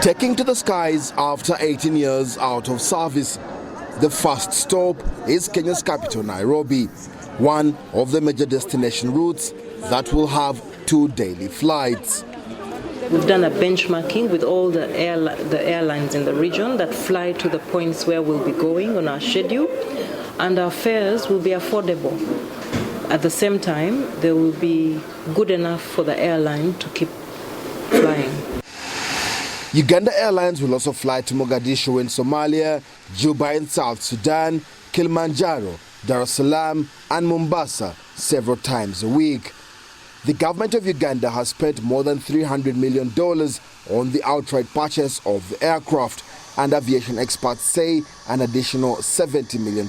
Taking to the skies after 18 years out of service, the first stop is Kenya's capital, Nairobi, one of the major destination routes that will have 2 daily flights. We've done a benchmarking with all the airlines in the region that fly to the points where we'll be going on our schedule, and our fares will be affordable. At the same time, they will be good enough for the airline to keep flying. Uganda Airlines will also fly to Mogadishu in Somalia, Juba in South Sudan, Kilimanjaro, Dar es Salaam and Mombasa several times a week. The government of Uganda has spent more than $300 million on the outright purchase of the aircraft, and aviation experts say an additional $70 million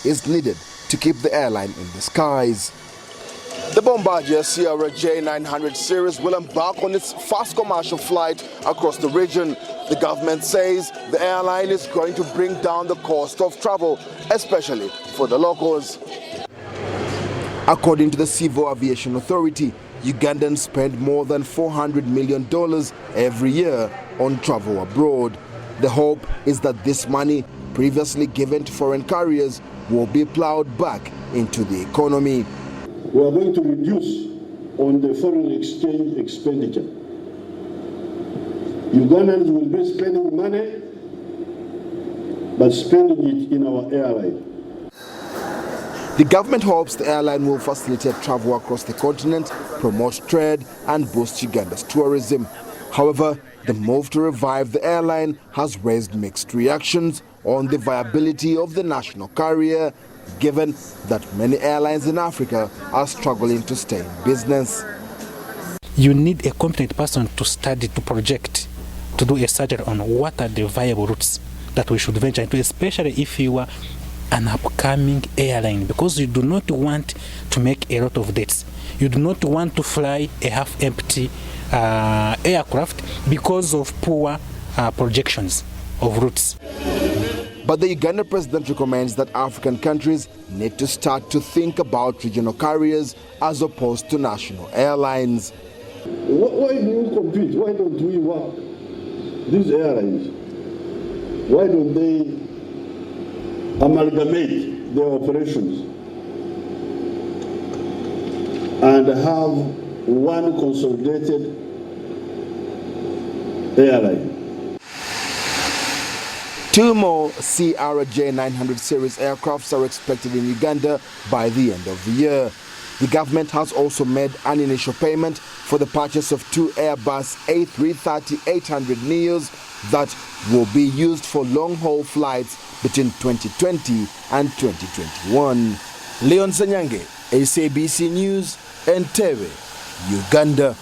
is needed to keep the airline in the skies. The Bombardier CRJ-900 series will embark on its first commercial flight across the region. The government says the airline is going to bring down the cost of travel, especially for the locals. According to the Civil Aviation Authority, Ugandans spend more than $400 million every year on travel abroad. The hope is that this money, previously given to foreign carriers, will be plowed back into the economy. We are going to reduce on the foreign exchange expenditure. Ugandans will be spending money, but spending it in our airline. The government hopes the airline will facilitate travel across the continent, promote trade and boost Uganda's tourism. However, the move to revive the airline has raised mixed reactions on the viability of the national carrier, given that many airlines in Africa are struggling to stay in business. You need a competent person to study, to project, to do a survey on what are the viable routes that we should venture into, especially if you are an upcoming airline, because you do not want to make a lot of debts. You do not want to fly a half-empty aircraft because of poor projections of routes. But the Uganda president recommends that African countries need to start to think about regional carriers as opposed to national airlines. Why do you compete? Why don't we work? These airlines, why don't they amalgamate their operations and have one consolidated airline? 2 more CRJ-900 series aircrafts are expected in Uganda by the end of the year. The government has also made an initial payment for the purchase of 2 Airbus A330-800 Neos that will be used for long-haul flights between 2020 and 2021. Senyange, SABC News, Entebbe, Uganda.